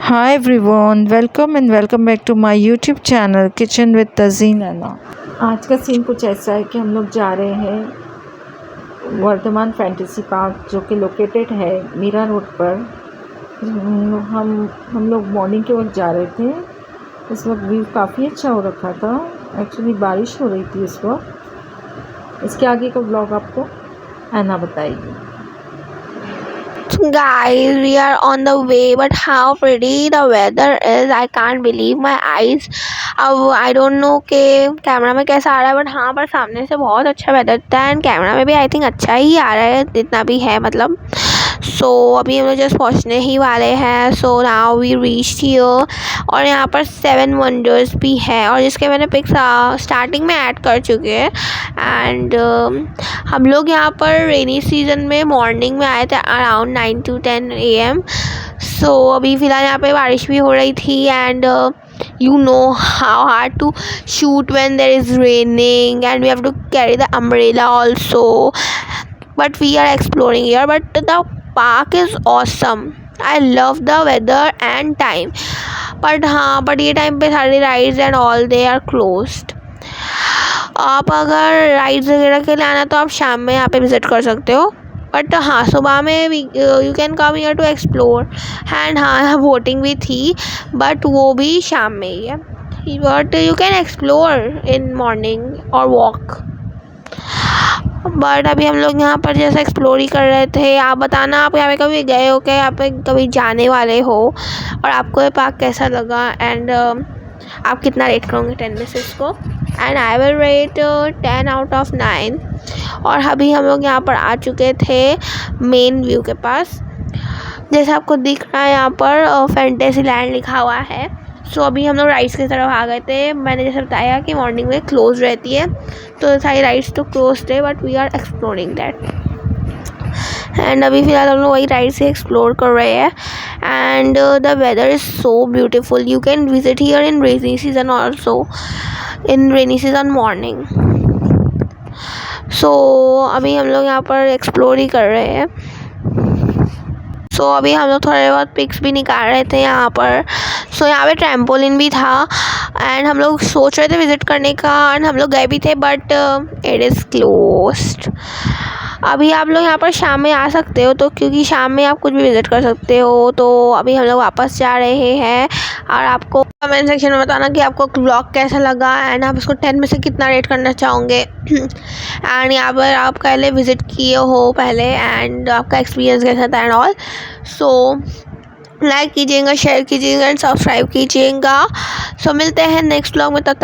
Hi everyone, welcome back to my YouTube channel Kitchen with Tazin Anna। आज का scene कुछ ऐसा है कि हम लोग जा रहे हैं वर्धमान फैंटेसी पार्क जो कि लोकेटेड है मीरा रोड पर। हम लोग मॉर्निंग के वक्त जा रहे थे। इस वक्त व्यू काफ़ी अच्छा हो रखा था। एक्चुअली बारिश हो रही थी इस वक्त। इसके आगे का ब्लॉग आपको ऐना बताएगी। Guys, we are on the way, but how pretty the weather is. I can't believe my eyes. अब I don't know कि कैमरा में कैसा आ रहा है, बट हाँ पर सामने से बहुत अच्छा वेदर था एंड कैमरा में भी आई थिंक अच्छा ही आ रहा है जितना भी है मतलब। सो अभी हम लोग जस्ट पहुँचने ही वाले हैं। So now we reached here और यहाँ पर 7 वंडर्स भी है और जिसके मैंने पिक्स स्टार्टिंग में ऐड कर चुके हैं। एंड हम लोग यहाँ पर रेनी सीजन में मॉर्निंग में आए थे अराउंड 9 to 10 AM। सो अभी फ़िलहाल यहाँ पे बारिश भी हो रही थी and you know how hard to shoot when there is raining and we have to carry the umbrella also, but we are exploring here, but the park is awesome. I love the weather and time, but हाँ but ये time पे सारी rides and all they are closed. आप अगर rides वगैरह के लिए आना तो आप शाम में यहाँ पे विज़िट कर सकते हो, बट हाँ सुबह में you can come here to explore. And हाँ वोटिंग भी थी बट वो भी शाम में ही है, but you can explore in morning और वॉक। बट अभी हम लोग यहाँ पर जैसे एक्सप्लोर ही कर रहे थे। आप बताना आप यहाँ पे कभी गए हो क्या, यहाँ पे कभी जाने वाले हो और आपको ये पार्क कैसा लगा एंड आप कितना रेट करोगे 10 में से इसको। And I will rate 10 out of 9। और अभी हम लोग यहाँ पर आ चुके थे मेन व्यू के पास। जैसे आपको दिख रहा है यहाँ पर फैंटेसी लैंड लिखा हुआ है। सो अभी हम लोग राइड्स की तरफ आ गए थे। मैंने जैसे बताया कि मॉर्निंग में क्लोज रहती है तो सारी राइड्स तो क्लोज थे, but we are exploring that. And अभी फ़िलहाल हम लोग वही राइड से एक्सप्लोर कर रहे हैं and the weather is so beautiful. You can visit here in rainy season also, in rainy season morning. So अभी हम लोग यहाँ पर एक्सप्लोर ही कर रहे हैं। सो अभी हम लोग थोड़े बहुत पिक्स भी निकाल रहे थे यहाँ पर। सो यहाँ पे ट्रैम्पोलिन भी था एंड हम लोग सोच रहे थे विज़िट करने का एंड हम लोग गए भी थे, बट इट इज़ क्लोज्ड। अभी आप लोग यहाँ पर शाम में आ सकते हो तो, क्योंकि शाम में आप कुछ भी विज़िट कर सकते हो। तो अभी हम लोग वापस जा रहे हैं और आपको कमेंट सेक्शन में बताना कि आपको ब्लॉग कैसा लगा एंड आप इसको 10 में से कितना रेट करना चाहोगे। एंड यहाँ पर आप पहले विज़िट किए हो पहले एंड आपका एक्सपीरियंस कैसा था एंड ऑल। सो लाइक कीजिएगा, शेयर कीजिएगा एंड सब्सक्राइब कीजिएगा। सो मिलते हैं नेक्स्ट ब्लॉग में, तब तक